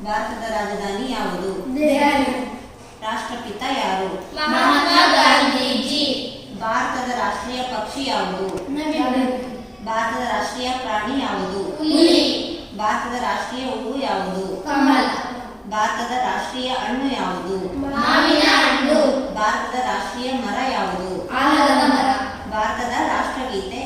ಭಾರತದ ರಾಜಧಾನಿ ಯಾವುದು? ದೆಹಲಿ. ರಾಷ್ಟ್ರಪಿತ ಯಾರು? ಮಹಾತ್ಮ ಗಾಂಧೀಜಿ. ಭಾರತದ ರಾಷ್ಟ್ರೀಯ ಪಕ್ಷಿ ಯಾವುದು? ನವಿಲು. ಭಾರತದ ರಾಷ್ಟ್ರೀಯ ಪ್ರಾಣಿ ಯಾವುದು? ಹುಲಿ. ಭಾರತದ ರಾಷ್ಟ್ರೀಯ ಹೂವು ಯಾವುದು? ಕಮಲ. ಭಾರತದ ರಾಷ್ಟ್ರೀಯ ಹಣ್ಣು ಯಾವುದು? ಮಾವಿನ ಹಣ್ಣು. ಭಾರತದ ರಾಷ್ಟ್ರೀಯ ಮರ ಯಾವುದು? ಆಲದ ಮರ. ಭಾರತದ ರಾಷ್ಟ್ರಗೀತೆ?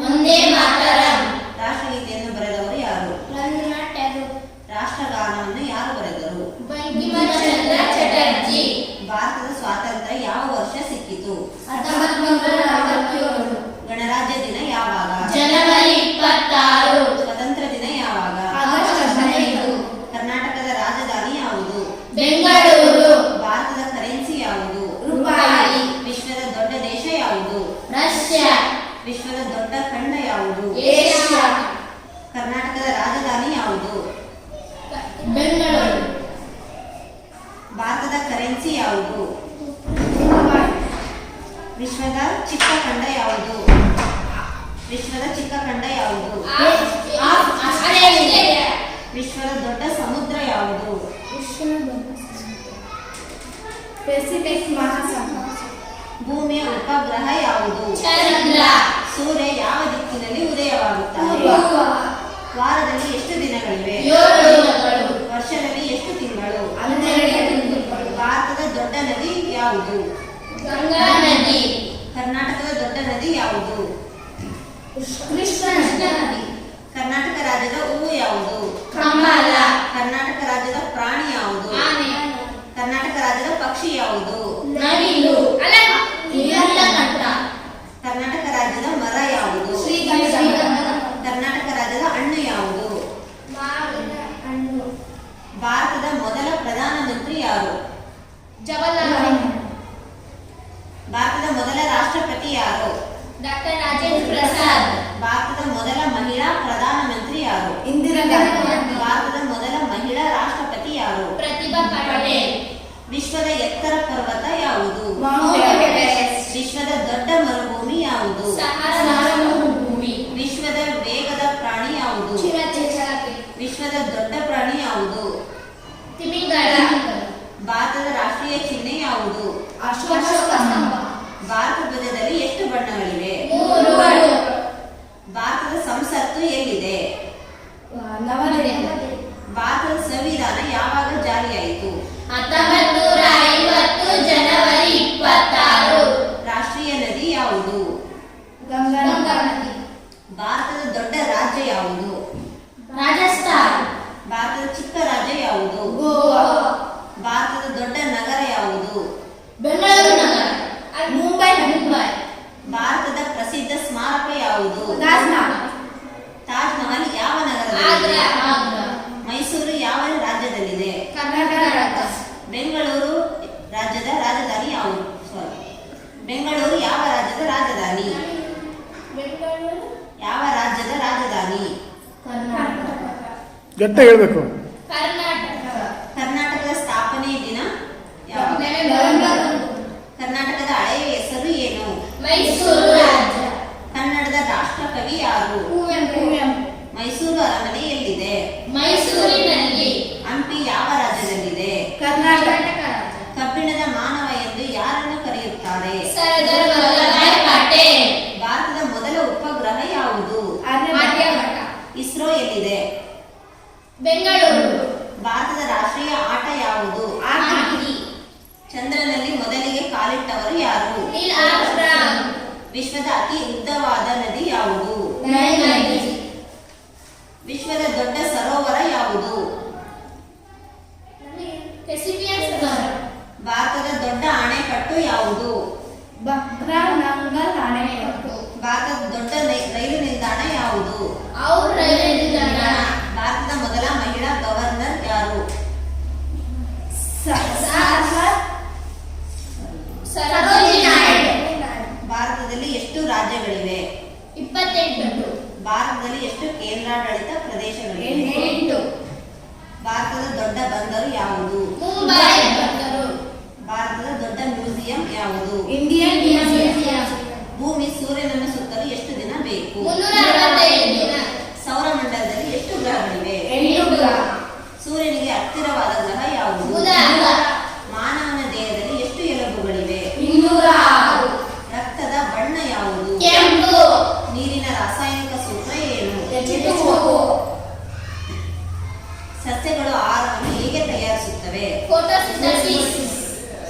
ವಂದೇ ಮಾತರಂ. ರಾಷ್ಟ್ರಗೀತೆಯನ್ನು ಬರೆದವರು ಯಾರು? ರವೀಂದ್ರನಾಥ್ ಟ್ಯಾಗೋರ್. ರಾಷ್ಟ್ರಗಾನವನ್ನು ಯಾರು ಬರೆದರು? ಬಂಕಿಂಚಂದ್ರ ಚಟರ್ಜಿ. ಭಾರತದ ಸ್ವಾತಂತ್ರ್ಯ ಯಾವ ವರ್ಷ ಸಿಕ್ಕಿತು? 1947. ಗಣರಾಜ್ಯ ದಿನ ಯಾವಾಗ? ಜನವರಿ 26. ಸ್ವತಂತ್ರ ದಿನ ಯಾವಾಗ? ಆಗಸ್ಟ್ 15. ಕರ್ನಾಟಕದ ರಾಜಧಾನಿ ಯಾವುದು? ಬೆಂಗಳೂರು. ಭಾರತದ ಕರೆನ್ಸಿ ಯಾವುದು? ರೂಪಾಯಿ. ವಿಶ್ವದ ದೊಡ್ಡ ದೇಶ ಯಾವುದು? ರಷ್ಯಾ. ವಿಶ್ವದ ದೊಡ್ಡ ಖಂಡ ಯಾವುದು? ಏಷ್ಯಾ. ಕರ್ನಾಟಕದ ರಾಜಧಾನಿ ಯಾವುದು? ಬೆಂಗಳೂರು. ಭಾರತದ ಕರೆನ್ಸಿ ಯಾವುದು? ವಿಶ್ವದ ಚಿಕ್ಕ ಖಂಡ ಯಾವುದು? ವಿಶ್ವದ ಚಿಕ್ಕ ಖಂಡ ಯಾವುದು? ಆಸ್ಟ್ರೇಲಿಯಾ. ವಿಶ್ವದ ದೊಡ್ಡ ಸಮುದ್ರ ಯಾವುದು? ಪೆಸಿಫಿಕ್ ಮಹಾಸಾಗರ. ಭೂಮಿಯ ಉಪಗ್ರಹ ಯಾವುದು? ಚಂದ್ರ. ಸೂರ್ಯ ಯಾವ ದಿಕ್ಕಿನಲ್ಲಿ ಉದಯವಾಗುತ್ತಾನೆ? ಪೂರ್ವ. ವಾರದಲ್ಲಿ ಎಷ್ಟು ದಿನಗಳಿವೆ? 7 ದಿನಗಳು. ವರ್ಷದಲ್ಲಿ ಎಷ್ಟು ತಿಂಗಳು? 12 ತಿಂಗಳು. ಭಾರತದ ದೊಡ್ಡ ನದಿ ಯಾವುದು? ಗಂಗಾ ನದಿ. ಕರ್ನಾಟಕದ ದೊಡ್ಡ ನದಿ ಯಾವುದು? ಕೃಷ್ಣ ನದಿ. ಕರ್ನಾಟಕ ರಾಜ್ಯದ ಹೂವು ಯಾವುದು? ಕಮಲ. ಕರ್ನಾಟಕ ರಾಜ್ಯದ ಪ್ರಾಣಿ ಯಾವುದು? ಆನೆ. ಕರ್ನಾಟಕ ರಾಜ್ಯದ ಪಕ್ಷಿ ಯಾವುದು? ನವಿಲು. ನೀಲಕಂಠ. ಕರ್ನಾಟಕ ರಾಜ್ಯದ ಮರ ಯಾವುದು? ಶ್ರೀಗಂಧ. ಕರ್ನಾಟಕ ರಾಜ್ಯದ ಹಣ್ಣು ಯಾವುದು? ಮಾವಿನ ಹಣ್ಣು. ಭಾರತದ ಮೊದಲ ಪ್ರಧಾನಮಂತ್ರಿ ಯಾರು? ಜವಾಹರಲಾಲ್ ನೆಹರು. ಭಾರತದ ಮೊದಲ ರಾಷ್ಟ್ರಪತಿ ಯಾರು? ಡಾಕ್ಟರ್ ರಾಜೇಂದ್ರ ಪ್ರಸಾದ್. ಭಾರತದ ಮೊದಲ ಮಹಿಳಾ ಪ್ರಧಾನಮಂತ್ರಿ ಯಾರು? ಇಂದಿರಾ ಗಾಂಧಿ. ಭಾರತದ ಮೊದಲ ಮಹಿಳಾ ರಾಷ್ಟ್ರಪತಿ ಯಾರು? ಪ್ರತಿಭಾ ಪಟೇಲ್. ವಿಶ್ವದ ಎತ್ತರ ಪರ್ವತ ಯಾವುದು? Mount Everest. ವಿಶ್ವದ ದೊಡ್ಡ ಮರುಭೂಮಿ ಯಾವುದು? ಸಹಾರಾ ಮರುಭೂಮಿ. ವಿಶ್ವದ ವೇಗದ ಪ್ರಾಣಿ ಯಾವುದು? ಚಿರತೆ. ವಿಶ್ವದ ದೊಡ್ಡ ಪ್ರಾಣಿ ಯಾವುದು? ತಿಮಿಂಗಲ. ಭಾರತದ ರಾಷ್ಟ್ರೀಯ ಚಿಹ್ನೆ ಯಾವುದು? ಅಶೋಕ ಸ್ತಂಭ. ಭಾರತ ಧ್ವಜದಲ್ಲಿ ಎಷ್ಟು ಬಣ್ಣಗಳಿವೆ? 3. ಭಾರತದ ಸಂಸತ್ತು ಎಲ್ಲಿದೆ? ನವದೆಹಲಿ. ಭಾರತದ ಸಂವಿಧಾನ ಯಾವಾಗ ಜಾರಿಯಾಯಿತು? 1950 ಜನವರಿ 26. ರಾಷ್ಟ್ರೀಯ ನದಿ ಯಾವುದು? ಗಂಗಾ ನದಿ. ಭಾರತದ ದೊಡ್ಡ ರಾಜ್ಯ ಯಾವುದು? ರಾಜಸ್ಥಾನ್. ಭಾರತದ ಚಿಕ್ಕ ರಾಜ್ಯ ಯಾವುದು? ಗೋವಾ. ಭಾರತದ ದೊಡ್ಡ ನಗರ ಯಾವುದು? ಬೆಂಗಳೂರು ನಗರ. ಮುಂಬೈ. ಭಾರತದ ಪ್ರಸಿದ್ಧ ಸ್ಮಾರಕ ಯಾವುದು? ತಾಜ್ ಮಹಲ್. ತಾಜ್ ಮಹಲ್ ಯಾವ ನಗರದಲ್ಲಿದೆ? ಆಗ್ರಾ. ಮೈಸೂರು ಯಾವ ರಾಜ್ಯದಲ್ಲಿದೆ? ಕರ್ನಾಟಕ ರಾಜ್ಯ. ಬೆಂಗಳೂರು ರಾಜ್ಯದ ರಾಜಧಾನಿ ಯಾವುದು? ಬೆಂಗಳೂರು ಯಾವ ರಾಜ್ಯದ ರಾಜಧಾನಿ? ಬೆಂಗಳೂರು ಯಾವ ರಾಜ್ಯದ ರಾಜಧಾನಿ? ಕರ್ನಾಟಕ. ಗಟ್ಟ ಹೇಳ್ಬೇಕು. ಕರ್ನಾಟಕ. ಕರ್ನಾಟಕದ ಸ್ಥಾಪನೆ ದಿನ ಯಾವುದು? ನವೆಂಬರ್ 1. ಕರ್ನಾಟಕದ ಹಳೆಯ ಹೆಸರು ಏನು? ಮೈಸೂರು ರಾಜ್ಯ. ಕನ್ನಡದ ರಾಷ್ಟ್ರಕವಿ ಯಾರು? ಕುವೆಂಪು. ಮೈಸೂರು ಅರಮನೆ ಎಲ್ಲಿದೆ? ಮೈಸೂರಿನಲ್ಲಿ. ಹಂಪಿ ಯಾವ ರಾಜ್ಯದಲ್ಲಿದೆ? ಕರ್ನಾಟಕ ರಾಜ್ಯ. ಕಬ್ಬಿಣದ ಮಾನವ ಎಂದು ಯಾರನ್ನು ಕರೆಯುತ್ತಾರೆ? ಸರ್ದಾರ್ ವಲ್ಲಭಾಯ್ ಪಟೇಲ್. ಭಾರತದ ಮೊದಲ ಉಪಗ್ರಹ ಯಾವುದು? ಆರ್ಯಭಟ. ಇಸ್ರೋ ಎಲ್ಲಿದೆ? ಬೆಂಗಳೂರು. ಭಾರತದ ರಾಷ್ಟ್ರೀಯ ಆಟ ಯಾವುದು? ಹಾಕಿ. ಚಂದ್ರನಲ್ಲಿ ಮೊದಲಿಗೆ ಕಾಲಿಟ್ಟವರು ಯಾರು? ನೀಲ್ ಆರ್ಮ್ಸ್ಟ್ರಾಂಗ್. ವಿಶ್ವದ ಅತಿ ಉದ್ದವಾದ ನದಿ ಯಾವುದು? ನೈಲ್ ನದಿ. ವಿಶ್ವದ ದೊಡ್ಡ ಸರೋವರ ಯಾವುದು? ಕೆಸಿಪಿಯನ್ ಸರೋವರ. ಭಾರತದ ದೊಡ್ಡ ಅಣೆಕಟ್ಟು ಯಾವುದು? ಬಕ್ರಾನಂಗಲ್ ಅಣೆಕಟ್ಟು. ಭಾರತದ ದೊಡ್ಡ ರೈಲು ನಿಲ್ದಾಣ ಯಾವುದು? ಔರ್ ರೈಲ್ವೆ ನಿಲ್ದಾಣ. ಭಾರತದ ಮೊದಲ ಮಹಿಳಾ ಗವರ್ನರ್ ಯಾರು? ಸರೋಜಿನಿ ನಾಯ್ಡು. ಭಾರತದಲ್ಲಿ ಎಷ್ಟು ರಾಜ್ಯಗಳಿವೆ? 28. ಭಾರತದಲ್ಲಿ ಎಷ್ಟು ಕೇಂದ್ರಾಡಳಿತ ಪ್ರದೇಶಗಳಿವೆ? 8. ಭಾರತದ ದೊಡ್ಡ ಬಂದರು ಯಾವುದು? ಮುಂಬೈ ಬಂದರು. ಭಾರತದ ದೊಡ್ಡ ಮ್ಯೂಸಿಯಂ ಯಾವುದು? Indian museum. ಭೂಮಿ ಸೂರ್ಯನನ್ನು ಸುತ್ತಲು ಎಷ್ಟು ದಿನ ಬೇಕು? 365 ದಿನ. ಸೌರಮಂಡಲದಲ್ಲಿ ಎಷ್ಟು ಗ್ರಹಗಳಿವೆ? 8 ಗ್ರಹ. ಸೂರ್ಯನಿಗೆ ಹತ್ತಿರವಾದ ಗ್ರಹ ಯಾವುದು? ಬುಧ. ಮಾನವನ ದೇಹದಲ್ಲಿ ಎಷ್ಟು ಎಲುಬುಗಳಿವೆ? 206. ರಕ್ತದ ಬಣ್ಣ ಯಾವುದು? ಕೆಂಪು. ನೀರಿನ ರಾಸಾಯನಿಕ ಸೂತ್ರ ಏನು? H2O. ಸಸ್ಯಗಳು ಆಹಾರವನ್ನು ಹೇಗೆ ತಯಾರಿಸುತ್ತವೆ? ಫೋಟೋಸಿಂಥಸಿಸ್.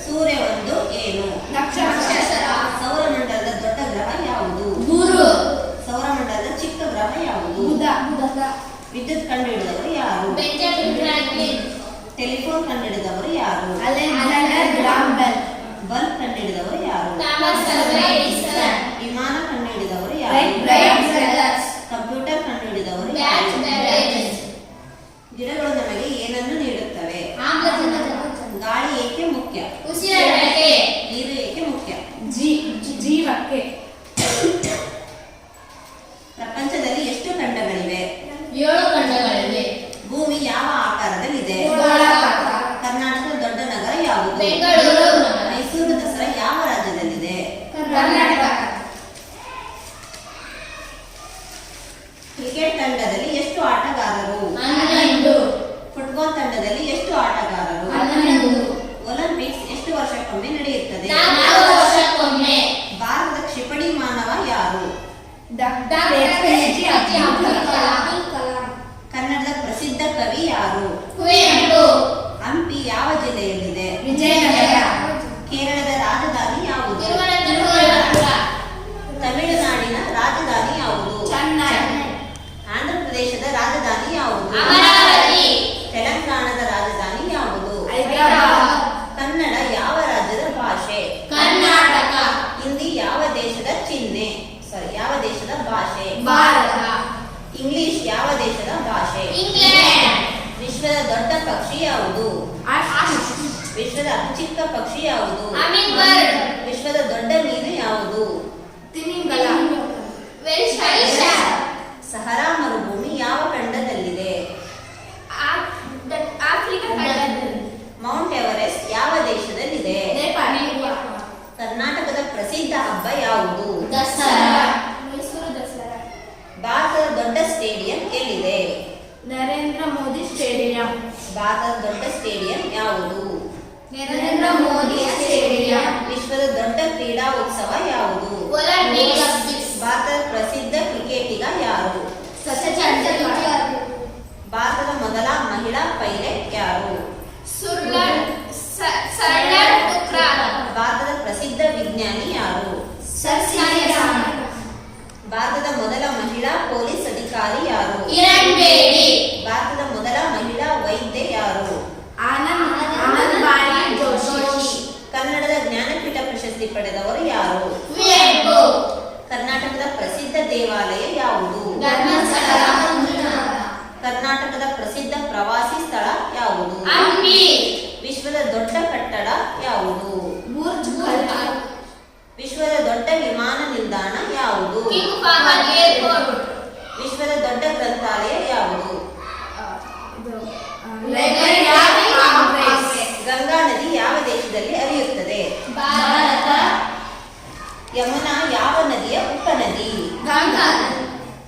ಸೂರ್ಯ ಒಂದು ಏನು? ನಕ್ಷತ್ರ. ಸೌರಮಂಡಲದ ದೊಡ್ಡ ಗ್ರಹ ಯಾವುದು? ಗುರು. ಸೌರಮಂಡಲದ ಚಿಕ್ಕ ಗ್ರಹ ಯಾವುದು? ಬುಧ. ವಿದ್ಯುತ್ ಕಂಡುಹಿಡಿದವರು ಯಾರು? Benjamin Franklin. ಟೆಲಿಫೋನ್ ಕಂಡುಹಿಡಿದವರು ಯಾರು? Alexander Graham Bell. ಬಲ್ಬ್ ಕಂಡುಹಿಡಿದವರು ಯಾರು? Thomas Alva Edison. ವಿಮಾನ ಕಂಡುಹಿಡಿದವರು ಯಾರು? Wright brothers. ಕಂಪ್ಯೂಟರ್ ಕಂಡುಹಿಡಿದವರು ಬ್ಯಾಚ್ ಯಾರು? ಬ್ಯಾರೇಜ್. ಗಿಡಗಳು ನಮಗೆ ಏನನ್ನು ನೀಡುತ್ತವೆ? ಆಮ್ಲಜನಕ. ಗಾಳಿ ಏಕೆ ಮುಖ್ಯ? ಉಸಿರಾಟಕ್ಕೆ. ನೀರು ಏಕೆ ಮುಖ್ಯ? ಜೀವಕ್ಕೆ. ಪ್ರಪಂಚದಲ್ಲಿ ಎಷ್ಟು ಖಂಡಗಳಿವೆ? 7 ಖಂಡಗಳಿವೆ. ಭೂಮಿ ಯಾವ ಆಕಾರದಲ್ಲಿದೆ? ಗೋಳಾಕಾರ. ಕರ್ನಾಟಕದ ದೊಡ್ಡ ನಗರ ಯಾವುದು? ಬೆಂಗಳೂರು. ಮೈಸೂರು ದಸರಾ ಯಾವ ರಾಜ್ಯದಲ್ಲಿದೆ? ಕರ್ನಾಟಕ. ಕ್ರಿಕೆಟ್ ತಂಡದಲ್ಲಿ ಎಷ್ಟು ಆಟಗಾರರು? 11. ಫುಟ್ಬಾಲ್ ತಂಡದಲ್ಲಿ ಎಷ್ಟು ಆಟಗಾರರು? 11. ಒಲಿಂಪಿಕ್ಸ್ ಎಷ್ಟು ವರ್ಷಕ್ಕೊಮ್ಮೆ ನಡೆಯುತ್ತದೆ? 4 ವರ್ಷಕ್ಕೊಮ್ಮೆ. ಭಾರತದ ಕ್ಷಿಪಣಿ ಮಾನವ ಯಾರು? Doctor A P J. ಅಬ್ದುಲ್ ಕಲಾಂ. ಕನ್ನಡದ ಪ್ರಸಿದ್ಧ ಕವಿ ಯಾರು? ಕುವೆಂಪು. ಹಂಪಿ ಯಾವ ಜಿಲ್ಲೆಯಲ್ಲಿದೆ? ವಿಜಯನಗರ. ಕೇರಳದ ರಾಜಧಾನಿ ಯಾವುದು? ತಿರುವನಂತಪುರ. ತಮಿಳುನಾಡಿನ ರಾಜಧಾನಿ ಯಾವುದು? ಚೆನ್ನೈ. ಆಂಧ್ರ ಪ್ರದೇಶದ ರಾಜಧಾನಿ ಯಾವುದು? ಅಮರಾವತಿ. ತೆಲಂಗಾಣದ ರಾಜಧಾನಿ ಯಾವುದು? ಹೈದರಾಬಾದ್. ಕನ್ನಡ ಯಾವ ರಾಜ್ಯದ ಭಾಷೆ? ಕರ್ನಾಟಕ. ಹಿಂದಿ ಯಾವ ದೇಶದ ಚಿಹ್ನೆ? ಯಾವ ದೇಶದ ಭಾಷೆ? ಭಾರತ. ಇಂಗ್ಲಿಷ್ ಯಾವ ದೇಶದ ಭಾಷೆ? ಇಂಗ್ಲೆಂಡ್. ವಿಶ್ವದ ದೊಡ್ಡ ಪಕ್ಷಿ ಯಾವುದು? ವಿಶ್ವದ ಅತಿ ಚಿಕ್ಕ ಪಕ್ಷಿ ಯಾವುದು? ಹಮ್ಮಿಂಗ್ಬರ್ಡ್. ವಿಶ್ವದ ದೊಡ್ಡ ಮೀನು ಯಾವುದು? ತಿಮಿಂಗಲ. ವೆರಿಶಾರ್. ಸಹರಾ ಮರುಭೂಮಿ ಯಾವ ಖಂಡದಲ್ಲಿದೆ? ಆಫ್ರಿಕಾ ಖಂಡದಲ್ಲಿ. ಮೌಂಟ್ ಎವರೆಸ್ಟ್ ಯಾವ ದೇಶದಲ್ಲಿದೆ? ನೇಪಾಳ. ಕರ್ನಾಟಕದ ಪ್ರಸಿದ್ಧ ಹಬ್ಬ ಯಾವುದು? ದಸರಾ. ಮೈಸೂರು ದಸರಾ. ಭಾರತದ ದೊಡ್ಡ ಸ್ಟೇಡಿಯಂ ಎಲ್ಲಿದೆ? ನರೇಂದ್ರ ಮೋದಿ ಸ್ಟೇಡಿಯಂ. ಭಾರತದ ದೊಡ್ಡ ಸ್ಟೇಡಿಯಂ ಯಾವುದು? ನರೇಂದ್ರ ಮೋದಿ ಸ್ಟೇಡಿಯಂ. ವಿಶ್ವದ ದೊಡ್ಡ ಕ್ರೀಡಾ ಉತ್ಸವ ಯಾವುದು? ಒಲಿಂಪಿಕ್ಸ್. ಭಾರತದ ಪ್ರಸಿದ್ಧ ಕ್ರಿಕೆಟಿಗ ಯಾರು? ಸಚಿನ್ ತೆಂಡೂಲ್ಕರ್. ಭಾರತದ ಮೊದಲ ಮಹಿಳಾ ಪೈಲಟ್ ಯಾರು? ಸರ್ದಾರ್ ಟುಕ್ರಾನ್. ಭಾರತದ ಪ್ರಸಿದ್ಧ ವಿಜ್ಞಾನಿ ಯಾರು? Sir C V. ರಾಮನ್. ಭಾರತದ ಮೊದಲ ಮಹಿಳಾ ಪೊಲೀಸ್ ಅಧಿಕಾರಿ ಯಾರು? ಕಿರಣ್ ಬೇಡಿ. ಭಾರತದ ಮೊದಲ ಮಹಿಳಾ ವೈದ್ಯ ಯಾರು? ಆನಂದಬಾಯಿ ಜೋಶಿ. ಕನ್ನಡದ ಜ್ಞಾನಪೀಠ ಪ್ರಶಸ್ತಿ ಪಡೆದವರು ಯಾರು? ಕುವೆಂಪು. ಕರ್ನಾಟಕದ ಪ್ರಸಿದ್ಧ ದೇವಾಲಯ ಯಾವುದು? ಧರ್ಮಸ್ಥಳ. ಕರ್ನಾಟಕದ ಪ್ರಸಿದ್ಧ ಪ್ರವಾಸಿ ಸ್ಥಳ ಯಾವುದು? ಹಂಪಿ. ವಿಶ್ವದ ದೊಡ್ಡ ಕಟ್ಟಡ ಯಾವುದು? Burj Khalifa. ವಿಶ್ವದ ದೊಡ್ಡ ವಿಮಾನ ನಿಲ್ದಾಣ ಯಾವುದು? King Fahd airport. ವಿಶ್ವದ ದೊಡ್ಡ ಗ್ರಂಥಾಲಯ ಯಾವುದು? Library of Congress. ಗಂಗಾ ನದಿ ಯಾವ ದೇಶದಲ್ಲಿ ಹರಿಯುತ್ತದೆ? ಭಾರತ. ಯಮುನಾ ಯಾವ ನದಿಯ ಉಪನದಿ? ಗಂಗಾ.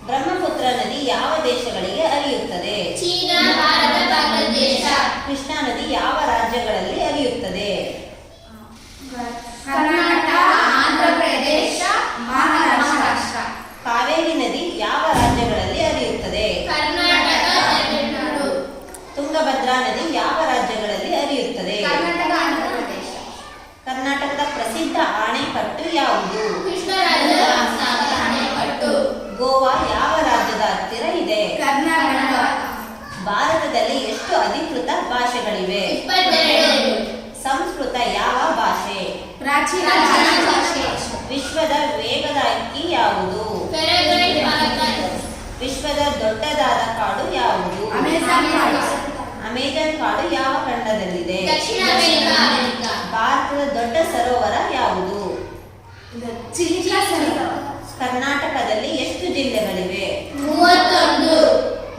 ಬ್ರಹ್ಮಪುತ್ರ ನದಿ ಯಾವ ದೇಶಗಳಿಗೆ ಹರಿಯುತ್ತದೆ? ಚೀನಾ, ಭಾರತ, ಬಾಂಗ್ಲಾದೇಶ. ಕೃಷ್ಣಾ ನದಿ ಯಾವ ರಾಜ್ಯಗಳಲ್ಲಿ ಹರಿಯುತ್ತದೆ? ಕರ್ನಾಟಕ, ಆಂಧ್ರ ಪ್ರದೇಶ, ಮಹಾರಾಷ್ಟ್ರ. ಕಾವೇರಿ ನದಿ ಯಾವ ರಾಜ್ಯಗಳಲ್ಲಿ ಹರಿಯುತ್ತದೆ? ಕರ್ನಾಟಕ, ತಮಿಳುನಾಡು. ತುಂಗಭದ್ರಾ ನದಿ ಯಾವ ರಾಜ್ಯಗಳಲ್ಲಿ ಹರಿಯುತ್ತದೆ? ಕರ್ನಾಟಕ, ಆಂಧ್ರ ಪ್ರದೇಶ. ಕರ್ನಾಟಕದ ಪ್ರಸಿದ್ಧ ಅಣೆಕಟ್ಟು ಯಾವುದು? ಕೃಷ್ಣರಾಜಸಾಗರ ಅಣೆಕಟ್ಟು. ಗೋವಾ ಯಾವ ರಾಜ್ಯದ ಹತ್ತಿರ ಇದೆ? ಕರ್ನಾಟಕ. ಭಾರತದಲ್ಲಿ ಎಷ್ಟು ಅಧಿಕೃತ ಭಾಷೆಗಳಿವೆ? 22. ಸಂಸ್ಕೃತ ಯಾವ ಭಾಷೆ? ಪ್ರಾಚೀನ ಭಾಷೆ. ವಿಶ್ವದ ವೇಗದ ಹಕ್ಕಿ ಯಾವುದು? ಪೆರೆಗ್ರಿನ್ ಫಾಲ್ಕನ್. ವಿಶ್ವದ ದೊಡ್ಡದಾದ ಕಾಡು ಯಾವುದು? ಅಮೆಜಾನ್ ಕಾಡು. ಅಮೆಜಾನ್ ಕಾಡು ಯಾವ ಖಂಡದಲ್ಲಿದೆ? ದಕ್ಷಿಣ ಅಮೆರಿಕ. ಭಾರತದ ದೊಡ್ಡ ಸರೋವರ ಯಾವುದು? ಚಿಲಿಕಾ ಸರೋವರ. ಕರ್ನಾಟಕದಲ್ಲಿ ಎಷ್ಟು ಜಿಲ್ಲೆಗಳಿವೆ? 31.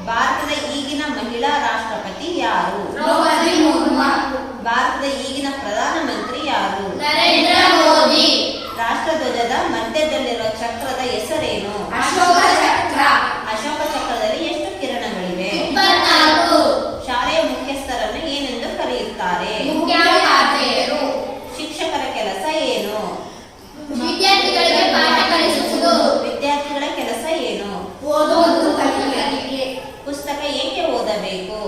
ಭಾರತದ ಈಗಿನ ಮಹಿಳಾ ರಾಷ್ಟ್ರಪತಿ ಯಾರು? ದ್ರೌಪದಿ ಮುರ್ಮು. ಭಾರತದ ಈಗಿನ ಪ್ರಧಾನಮಂತ್ರಿ ಯಾರು? ನರೇಂದ್ರ ಮೋದಿ. ರಾಷ್ಟ್ರಧ್ವಜದ ಮಧ್ಯದಲ್ಲಿರುವ ಚಕ್ರದ ಹೆಸರೇನು? ಅಶೋಕ ಚಕ್ರ. ಅಶೋಕ ಚಕ್ರದಲ್ಲಿ ಎಷ್ಟು ಕಿರಣಗಳಿವೆ? 24. ಶಾಲೆಯ ಮುಖ್ಯಸ್ಥರನ್ನು ಓದಬೇಕು